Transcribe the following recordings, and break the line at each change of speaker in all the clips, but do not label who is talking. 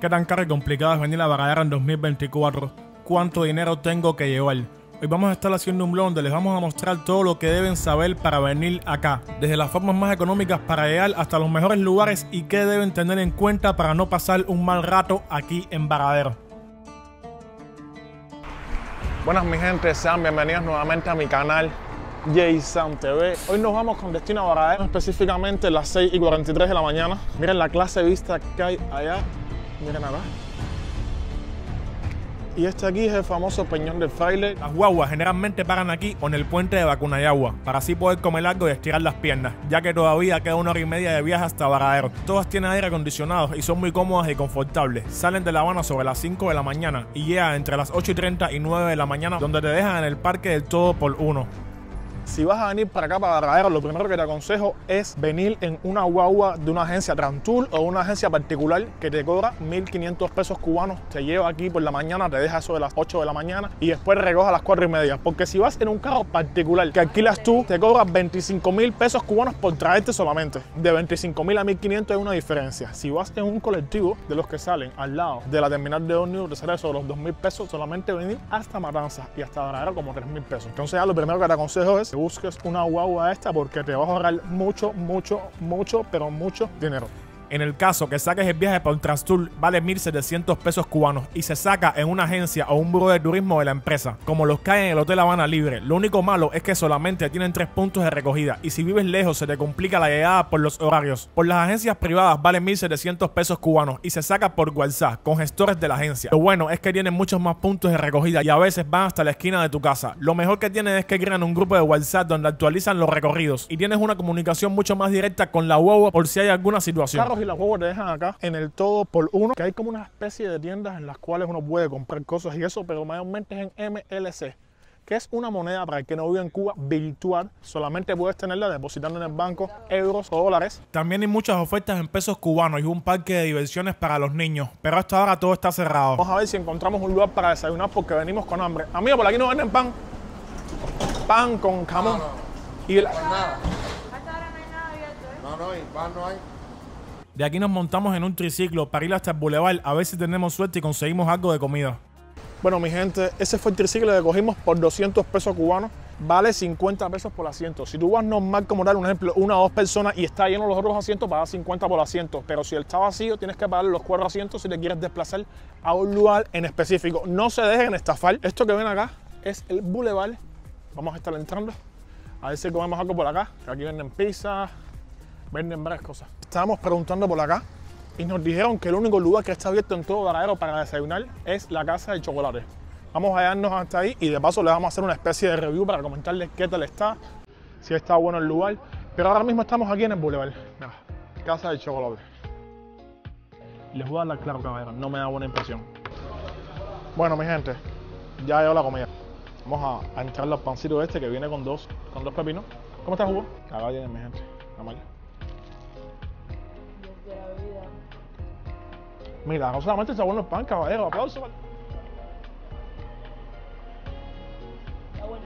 ¿Qué tan caro y complicado es venir a Varadero en 2024? ¿Cuánto dinero tengo que llevar? Hoy vamos a estar haciendo un blog donde les vamos a mostrar todo lo que deben saber para venir acá, desde las formas más económicas para llegar hasta los mejores lugares y qué deben tener en cuenta para no pasar un mal rato aquí en Varadero.
Buenas mi gente, sean bienvenidos nuevamente a mi canal J-Sam TV. Hoy nos vamos con destino a Varadero, específicamente las 6:43 de la mañana. Miren la clase de vista que hay allá, miren acá. Y este aquí es el famoso Peñón del Fraile.
Las guaguas generalmente paran aquí o en el puente de Vacunayagua, para así poder comer algo y estirar las piernas, ya que todavía queda 1 hora y media de viaje hasta Varadero. Todas tienen aire acondicionado y son muy cómodas y confortables. Salen de La Habana sobre las 5 de la mañana y llegan entre las 8:30 y 9 de la mañana, donde te dejan en el parque del todo por uno.
Si vas a venir para acá, para Varadero, lo primero que te aconsejo es venir en una guagua de una agencia Transtour o una agencia particular que te cobra 1.500 pesos cubanos. Te lleva aquí por la mañana, te deja eso de las 8 de la mañana y después recoge a las 4:30. Porque si vas en un carro particular que alquilas tú, te cobras 25.000 pesos cubanos por traerte solamente. De 25.000 a 1.500 hay una diferencia. Si vas en un colectivo de los que salen al lado de la terminal de ómnibus, te sale sobre los 2.000 pesos solamente venir hasta Matanzas y hasta Varadero como 3.000 pesos. Entonces ya lo primero que te aconsejo es que busques una guagua esta porque te vas a ahorrar mucho dinero.
En el caso que saques el viaje por Transtour, vale 1.700 pesos cubanos y se saca en una agencia o un buró de turismo de la empresa, como los que hay en el Hotel Habana Libre. Lo único malo es que solamente tienen 3 puntos de recogida y si vives lejos se te complica la llegada por los horarios. Por las agencias privadas vale 1.700 pesos cubanos y se saca por WhatsApp con gestores de la agencia. Lo bueno es que tienen muchos más puntos de recogida y a veces van hasta la esquina de tu casa. Lo mejor que tienen es que crean un grupo de WhatsApp donde actualizan los recorridos y tienes una comunicación mucho más directa con la guagua por si hay alguna situación.
Y las guaguas te dejan acá en el todo por uno, que hay como una especie de tiendas en las cuales uno puede comprar cosas y eso, pero mayormente es en MLC, que es una moneda para el que no vive en Cuba virtual. Solamente puedes tenerla depositando en el banco euros o dólares.
También hay muchas ofertas en pesos cubanos y un parque de diversiones para los niños, pero hasta ahora todo está cerrado.
Vamos a ver si encontramos un lugar para desayunar porque venimos con hambre. Amigo, por aquí no venden pan. Pan con jamón.
No.
Y el...
Nada. Hasta ahora no hay nada abierto, No, y pan no hay.
De aquí nos montamos en un triciclo para ir hasta el Boulevard a ver si tenemos suerte y conseguimos algo de comida.
Bueno, mi gente, ese fue el triciclo que cogimos por 200 pesos cubanos. Vale 50 pesos por asiento. Si tú vas normal como tal, un ejemplo, 1 o 2 personas y está lleno los otros asientos, pagas 50 por asiento. Pero si él está vacío, tienes que pagar los 4 asientos si te quieres desplazar a un lugar en específico. No se dejen estafar. Esto que ven acá es el Boulevard. Vamos a estar entrando. A ver si comemos algo por acá. Aquí venden pizza, venden varias cosas. Estábamos preguntando por acá y nos dijeron que el único lugar que está abierto en todo Varadero para desayunar es la Casa de Chocolate. Vamos a llevarnos hasta ahí y de paso les vamos a hacer una especie de review para comentarles qué tal está, si está bueno el lugar. Pero ahora mismo estamos aquí en el Boulevard. Mira, Casa de Chocolate. Les voy a dar claro, caballero, no me da buena impresión. Bueno, mi gente, ya llegó la comida. Vamos a entrar al pancito este que viene con dos pepinos. ¿Cómo está el jugo? Acá tienen, mi gente. Amalia. Mira, no solamente está bueno el pan, caballero. Aplausos.
Está bueno.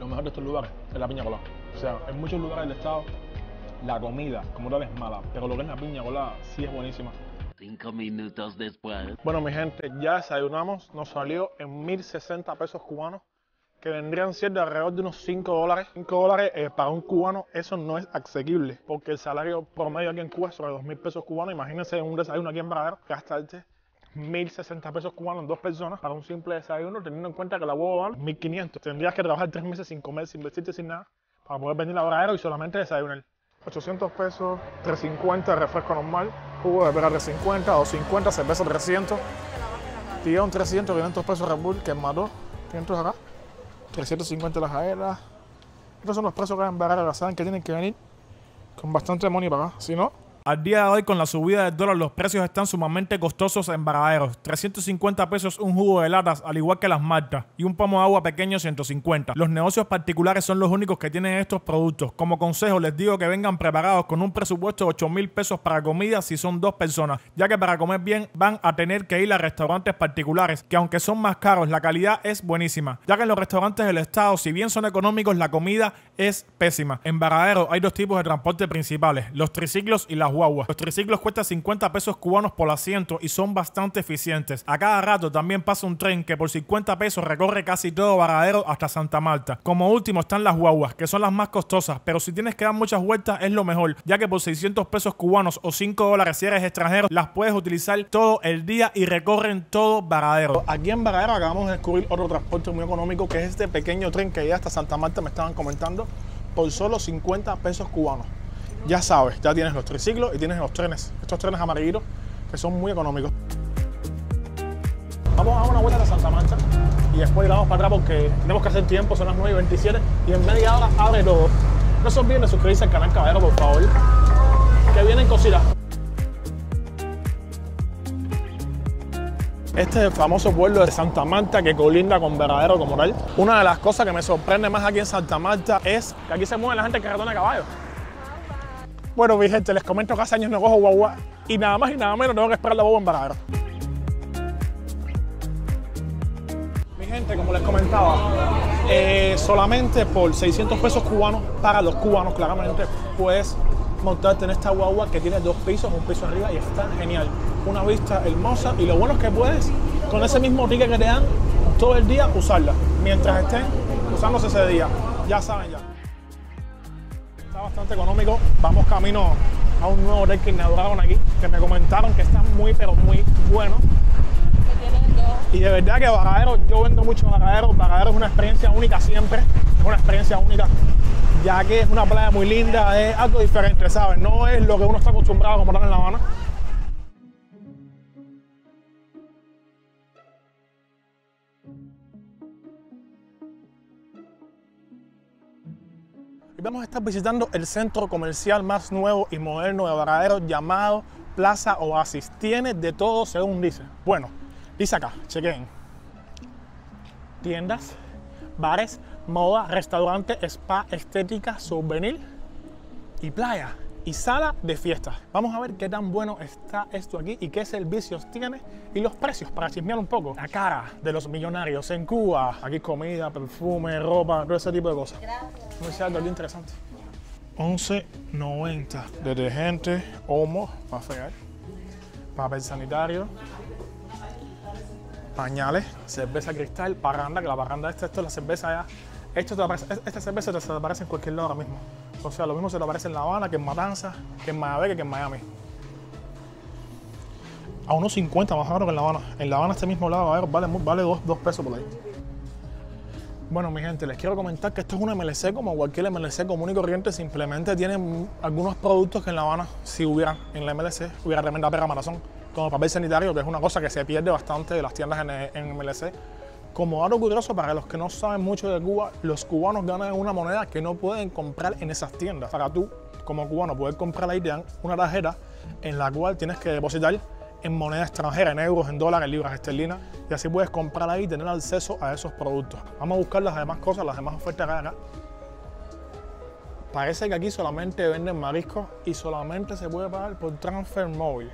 Lo mejor de estos lugares es la piña colada. O sea, en muchos lugares del estado la comida como tal es mala, pero lo que es la piña colada sí es buenísima.
5 minutos después.
Bueno, mi gente, ya desayunamos. Nos salió en 1.060 pesos cubanos, que vendrían siendo alrededor de unos 5 dólares. 5 dólares para un cubano, eso no es asequible, porque el salario promedio aquí en Cuba es sobre 2.000 pesos cubanos. Imagínense un desayuno aquí en Varadero, gastarte 1.060 pesos cubanos en 2 personas para un simple desayuno, teniendo en cuenta que la huevo vale 1.500. Tendrías que trabajar 3 meses sin comer, sin vestirte, sin nada, para poder venir a Varadero y solamente desayunar. 800 pesos, 350 de refresco normal, jugo de pera 350, 250, cerveza 300. Tigón 300, 500 pesos Red Bull, que mató, 500 acá. 350 las aeras. Estos son los precios que hay en Varadero. Saben que tienen que venir con bastante money para acá. Si no,
Al día de hoy, con la subida del dólar, los precios están sumamente costosos en Varadero. 350 pesos un jugo de latas, al igual que las maltas, y un pomo de agua pequeño 150. Los negocios particulares son los únicos que tienen estos productos. Como consejo, les digo que vengan preparados con un presupuesto de 8.000 pesos para comida si son 2 personas, ya que para comer bien van a tener que ir a restaurantes particulares, que aunque son más caros, la calidad es buenísima, ya que en los restaurantes del estado, si bien son económicos, la comida es pésima. En Varadero hay dos tipos de transporte principales, los triciclos y las guaguas. Los triciclos cuestan 50 pesos cubanos por asiento y son bastante eficientes. A cada rato también pasa un tren que por 50 pesos recorre casi todo Varadero hasta Santa Marta. Como último están las guaguas, que son las más costosas, pero si tienes que dar muchas vueltas es lo mejor, ya que por 600 pesos cubanos o 5 dólares si eres extranjero, las puedes utilizar todo el día y recorren todo Varadero.
Aquí en Varadero acabamos de descubrir otro transporte muy económico, que es este pequeño tren que llega hasta Santa Marta, me estaban comentando, por solo 50 pesos cubanos. Ya sabes, ya tienes los triciclos y tienes los trenes, estos trenes amarillitos que son muy económicos. Vamos a dar una vuelta a Santa Marta y después vamos para atrás porque tenemos que hacer tiempo, son las 9:27 y en media hora abre todo. No se olviden de suscribirse al canal Caballero, por favor, que vienen cositas. Este es el famoso pueblo de Santa Marta que colinda con Varadero como tal. Una de las cosas que me sorprende más aquí en Santa Marta es que aquí se mueve la gente en carretón de caballo. Bueno, mi gente, les comento que hace años no cojo guagua y nada más y nada menos tengo que esperar la boba en Varadero. Mi gente, como les comentaba, solamente por 600 pesos cubanos, para los cubanos claramente, puedes montarte en esta guagua que tiene 2 pisos, un piso arriba y está genial. Una vista hermosa y lo bueno es que puedes, con ese mismo ticket que te dan, todo el día usarla, mientras estén usándose ese día. Ya saben ya. Está bastante económico. Vamos camino a un nuevo hotel que inauguraron aquí, que me comentaron que está muy, pero muy bueno. Y de verdad que Varadero, yo vendo mucho Varadero. Varadero es una experiencia única siempre, es una experiencia única, ya que es una playa muy linda, es algo diferente, ¿sabes? No es lo que uno está acostumbrado como tal en La Habana. Y vamos a estar visitando el centro comercial más nuevo y moderno de Varadero llamado Plaza Oasis. Tiene de todo según dice. Bueno, dice acá, chequen. Tiendas, bares, moda, restaurante, spa, estética, souvenir y playa y sala de fiestas. Vamos a ver qué tan bueno está esto aquí y qué servicios tiene y los precios para chismear un poco. La cara de los millonarios en Cuba. Aquí comida, perfume, ropa, todo ese tipo de cosas. Gracias. Muy cierto, algo interesante. 11.90. Detergente, Omo, para fregar, papel sanitario, pañales, cerveza Cristal, parranda, que la parranda esto es la cerveza ya. Esta cerveza te aparece en cualquier lado ahora mismo. O sea, lo mismo se te aparece en La Habana, que en Matanzas, que en Mayagüez, que en Miami. A unos 50 más caro que en La Habana. En La Habana este mismo lado vale 2 pesos por ahí. Bueno, mi gente, les quiero comentar que esto es una MLC como cualquier MLC común y corriente. Simplemente tienen algunos productos que en La Habana, si hubiera en la MLC, hubiera tremenda perra maratón. Como papel sanitario, que es una cosa que se pierde bastante de las tiendas en MLC. Como dato curioso, para los que no saben mucho de Cuba, los cubanos ganan una moneda que no pueden comprar en esas tiendas. Para tú, como cubano, poder comprar ahí, te dan una tarjeta en la cual tienes que depositar en moneda extranjera, en euros, en dólares, en libras esterlinas, y así puedes comprar ahí y tener acceso a esos productos. Vamos a buscar las demás cosas, las demás ofertas que hay acá. Parece que aquí solamente venden mariscos y solamente se puede pagar por transfer móvil.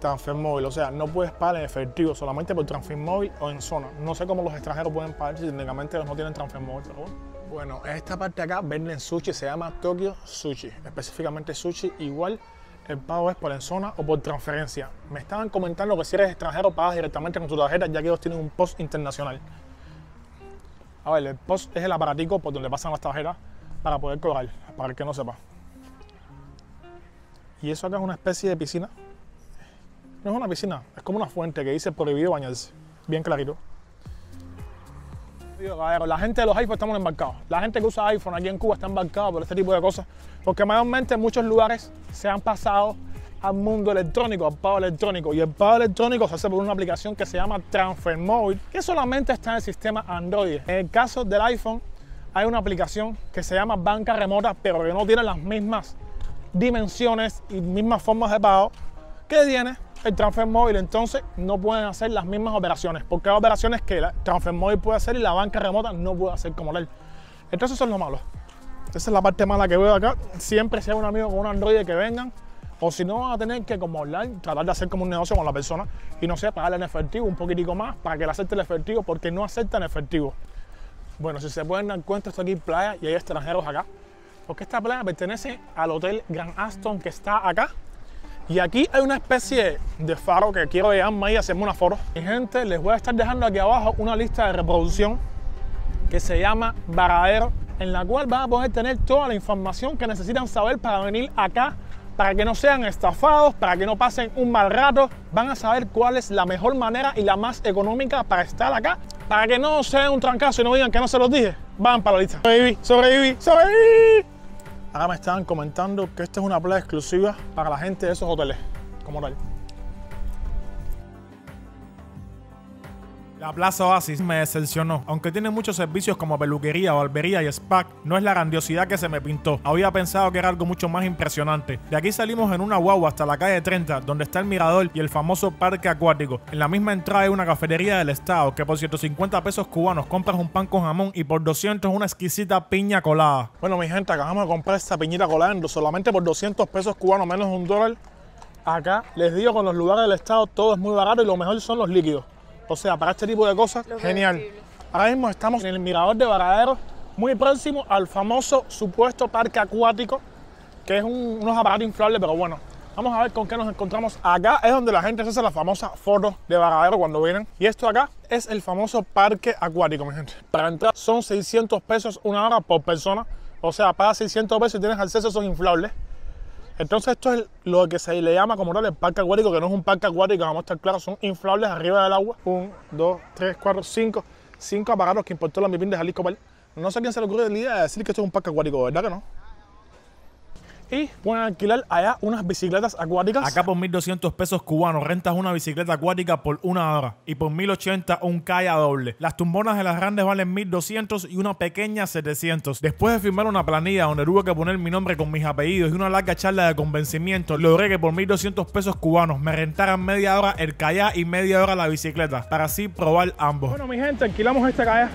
Transfer móvil, o sea, no puedes pagar en efectivo, solamente por transfer móvil o en zona. No sé cómo los extranjeros pueden pagar si técnicamente no tienen transfer móvil, pero bueno. Bueno, esta parte de acá venden sushi, se llama Tokyo Sushi, específicamente sushi. Igual el pago es por en zona o por transferencia. Me estaban comentando que si eres extranjero pagas directamente con tu tarjeta, ya que ellos tienen un POS internacional. A ver, el POS es el aparatico por donde pasan las tarjetas para poder cobrar, para el que no sepa. Y eso acá es una especie de piscina. No es una piscina, es como una fuente que dice prohibido bañarse, bien clarito. La gente de los iPhones estamos embarcados. La gente que usa iPhone aquí en Cuba está embarcada por este tipo de cosas, porque mayormente en muchos lugares se han pasado al mundo electrónico, al pago electrónico. Y el pago electrónico se hace por una aplicación que se llama Transfer Móvil, que solamente está en el sistema Android. En el caso del iPhone hay una aplicación que se llama Banca Remota, pero que no tiene las mismas dimensiones y mismas formas de pago que tiene el transfer móvil. Entonces no pueden hacer las mismas operaciones, porque hay operaciones que el transfer móvil puede hacer y la banca remota no puede hacer como tal. Entonces eso es lo malo. Esa es la parte mala que veo acá. Siempre sea un amigo con un Android que vengan, o si no van a tener que como hablar, tratar de hacer como un negocio con la persona y no sé, pagarle en efectivo un poquitico más para que le acepte el efectivo, porque no aceptan efectivo. Bueno, si se pueden dar cuenta, esto aquí es playa y hay extranjeros acá. Porque esta playa pertenece al Hotel Grand Aston que está acá. Y aquí hay una especie de faro que quiero llegarme ahí a hacerme una foto. Mi gente, les voy a estar dejando aquí abajo una lista de reproducción que se llama Varadero, en la cual van a poder tener toda la información que necesitan saber para venir acá, para que no sean estafados, para que no pasen un mal rato. Van a saber cuál es la mejor manera y la más económica para estar acá, para que no sea un trancazo y no digan que no se los dije. Van para la lista. Sobreviví. Ahora me estaban comentando que esta es una playa exclusiva para la gente de esos hoteles, como tal.
La Plaza Oasis me decepcionó. Aunque tiene muchos servicios como peluquería, barbería y spa, no es la grandiosidad que se me pintó. Había pensado que era algo mucho más impresionante. De aquí salimos en una guagua hasta la calle 30, donde está el mirador y el famoso parque acuático. En la misma entrada hay una cafetería del estado, que por 150 pesos cubanos compras un pan con jamón y por 200 una exquisita piña colada.
Bueno, mi gente, acabamos de comprar esta piñita colada solamente por 200 pesos cubanos, menos de $1. Acá, les digo, con los lugares del estado todo es muy barato y lo mejor son los líquidos. O sea, para este tipo de cosas, genial. Ahora mismo estamos en el mirador de Varadero, muy próximo al famoso supuesto parque acuático, que es unos aparatos inflables, pero bueno, vamos a ver con qué nos encontramos. Acá es donde la gente se hace la famosa foto de Varadero cuando vienen. Y esto acá es el famoso parque acuático, mi gente. Para entrar son 600 pesos una hora por persona. O sea, pagas 600 pesos y tienes acceso a esos inflables. Entonces esto es lo que se le llama como tal el parque acuático, que no es un parque acuático, vamos a estar claros, son inflables arriba del agua. 1, 2, 3, 4, 5 aparatos que importó la MIPIM de Jalisco. No sé a quién se le ocurre la idea de decir que esto es un parque acuático, ¿verdad que no? Y pueden alquilar allá unas bicicletas acuáticas.
Acá por 1.200 pesos cubanos rentas una bicicleta acuática por una hora. Y por 1.080 un kayak doble. Las tumbonas de las grandes valen 1.200 y una pequeña 700. Después de firmar una planilla donde tuve que poner mi nombre con mis apellidos y una larga charla de convencimiento, logré que por 1.200 pesos cubanos me rentaran media hora el kayak y media hora la bicicleta, para así probar ambos.
Bueno, mi gente, alquilamos este kayak.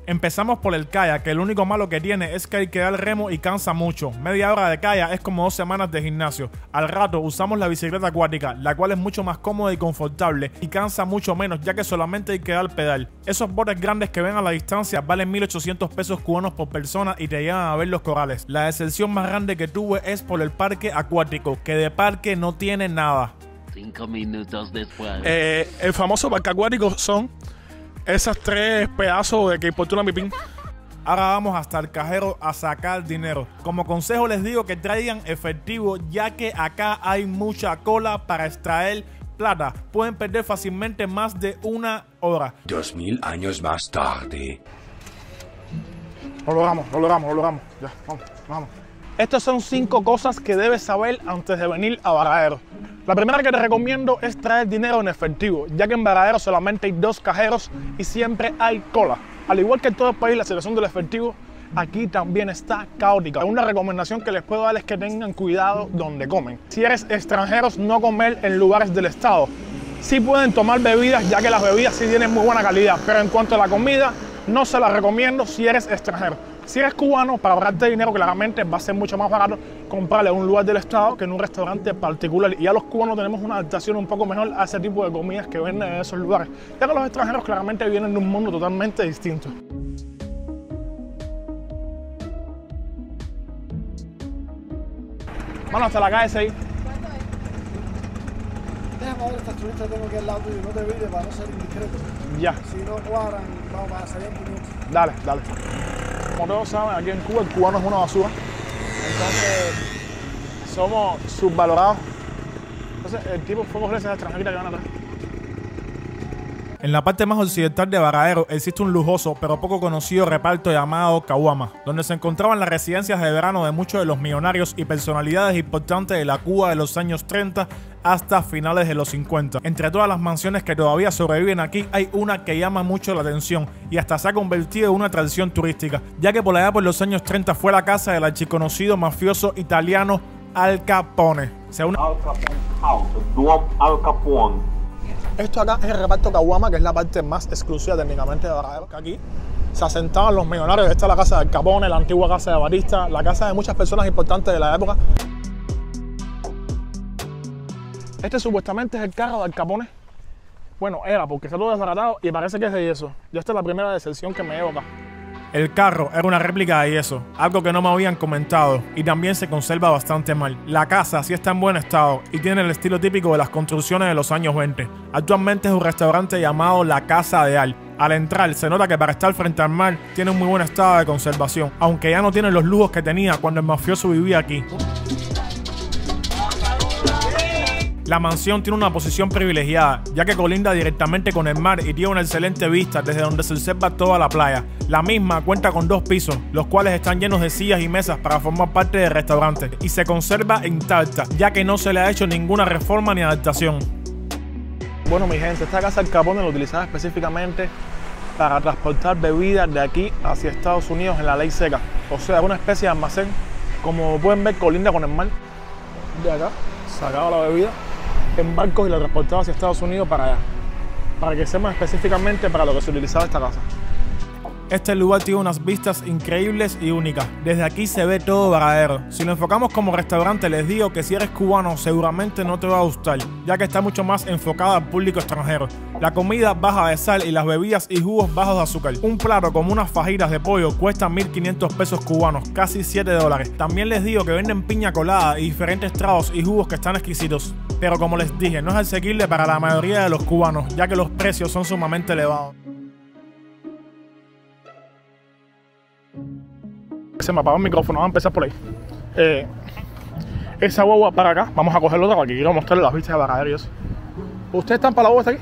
Empezamos por el kayak, que el único malo que tiene es que hay que dar remo y cansa mucho. Media hora de kayak es como 2 semanas de gimnasio. Al rato usamos la bicicleta acuática, la cual es mucho más cómoda y confortable y cansa mucho menos, ya que solamente hay que dar pedal. Esos botes grandes que ven a la distancia valen 1.800 pesos cubanos por persona y te llevan a ver los corales. La decepción más grande que tuve es por el parque acuático, que de parque no tiene nada.
5 minutos después.
El famoso parque acuático son esas 3 pedazos de que importó una MIPIM.
Ahora vamos hasta el cajero a sacar dinero. Como consejo les digo que traigan efectivo, ya que acá hay mucha cola para extraer plata. Pueden perder fácilmente más de 1 hora.
2000 años más tarde.
Lo logramos. Ya, vamos. Estas son 5 cosas que debes saber antes de venir a Varadero. La primera que te recomiendo es traer dinero en efectivo, ya que en Varadero solamente hay 2 cajeros y siempre hay cola. Al igual que en todo el país, la situación del efectivo aquí también está caótica. Una recomendación que les puedo dar es que tengan cuidado donde comen. Si eres extranjeros, no comer en lugares del estado. Sí pueden tomar bebidas, ya que las bebidas sí tienen muy buena calidad, pero en cuanto a la comida, no se la recomiendo si eres extranjero. Si eres cubano, para ahorrarte dinero, claramente va a ser mucho más barato comprarle a un lugar del estado que en un restaurante particular. Y ya los cubanos tenemos una adaptación un poco mejor a ese tipo de comidas que venden en esos lugares, ya que los extranjeros claramente vienen de un mundo totalmente distinto. Bueno, hasta la calle 6.
Déjame ver estas turistas tengo aquí al lado tuyo, no te olvides para no ser indiscreto.
Ya.
Si no cuadran, vamos para salir en 500.
Dale. Como todos saben, aquí en Cuba el cubano es una basura. Entonces, somos subvalorados. Entonces, el tipo fue a coger esas extranjeritas que van atrás.
En la parte más occidental de Varadero existe un lujoso pero poco conocido reparto llamado Caguama, donde se encontraban las residencias de verano de muchos de los millonarios y personalidades importantes de la Cuba de los años 30 hasta finales de los 50. Entre todas las mansiones que todavía sobreviven aquí, hay una que llama mucho la atención y hasta se ha convertido en una tradición turística, ya que por allá por los años 30 fue la casa del archiconocido mafioso italiano Al Capone.
Al Capone House, Dom Al Capone.
Esto acá es el reparto Caguama, que es la parte más exclusiva técnicamente de Varadero. Aquí se asentaban los millonarios. Esta es la casa del Capone, la antigua casa de Batista, la casa de muchas personas importantes de la época. Este supuestamente es el carro del Capone Bueno, era porque está todo desbaratado y parece que es de yeso. Ya esta es la primera decepción que me llevo acá.
El carro era una réplica de yeso, algo que no me habían comentado, y también se conserva bastante mal. La casa sí está en buen estado y tiene el estilo típico de las construcciones de los años 20. Actualmente es un restaurante llamado La Casa de Al. Al entrar se nota que para estar frente al mar tiene un muy buen estado de conservación, aunque ya no tiene los lujos que tenía cuando el mafioso vivía aquí. La mansión tiene una posición privilegiada, ya que colinda directamente con el mar y tiene una excelente vista desde donde se observa toda la playa. La misma cuenta con 2 pisos, los cuales están llenos de sillas y mesas para formar parte del restaurante, y se conserva intacta, ya que no se le ha hecho ninguna reforma ni adaptación.
Bueno, mi gente, esta casa Al Capone la utilizaba específicamente para transportar bebidas de aquí hacia Estados Unidos en la ley seca. O sea, una especie de almacén, como pueden ver, colinda con el mar. De acá, sacaba la bebida en barcos y la transportaba hacia Estados Unidos para allá. Para que sepan específicamente para lo que se utilizaba esta casa.
Este lugar tiene unas vistas increíbles y únicas. Desde aquí se ve todo Varadero. Si lo enfocamos como restaurante, les digo que si eres cubano seguramente no te va a gustar, ya que está mucho más enfocada al público extranjero. La comida baja de sal y las bebidas y jugos bajos de azúcar. Un plato como unas fajitas de pollo cuesta 1.500 pesos cubanos, casi $7. También les digo que venden piña colada y diferentes tragos y jugos que están exquisitos. Pero como les dije, no es asequible para la mayoría de los cubanos, ya que los precios son sumamente elevados.
Se me apagó el micrófono, vamos a empezar por ahí. Esa guagua para acá, vamos a cogerla otra porque quiero mostrarles las vistas de Varadero y eso. ¿Ustedes están para la guagua hasta aquí?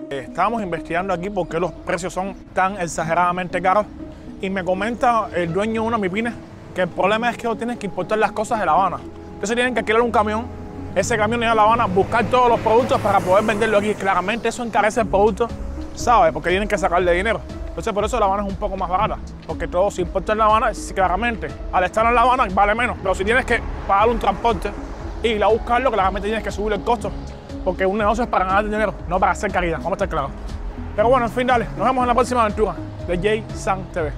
Estábamos investigando aquí por qué los precios son tan exageradamente caros y me comenta el dueño de una MIPYME que el problema es que no tienen que importar las cosas de La Habana. Entonces tienen que alquilar un camión, ese camión ir a La Habana, buscar todos los productos para poder venderlo aquí. Claramente eso encarece el producto, ¿sabes? Porque tienen que sacarle dinero. Entonces por eso La Habana es un poco más barata, porque todo se importa en La Habana, claramente al estar en La Habana vale menos, pero si tienes que pagar un transporte y ir a buscarlo, claramente tienes que subir el costo, porque un negocio es para ganar dinero, no para hacer caridad, vamos a estar claros. Pero bueno, en fin, dale, nos vemos en la próxima aventura de Jay San TV.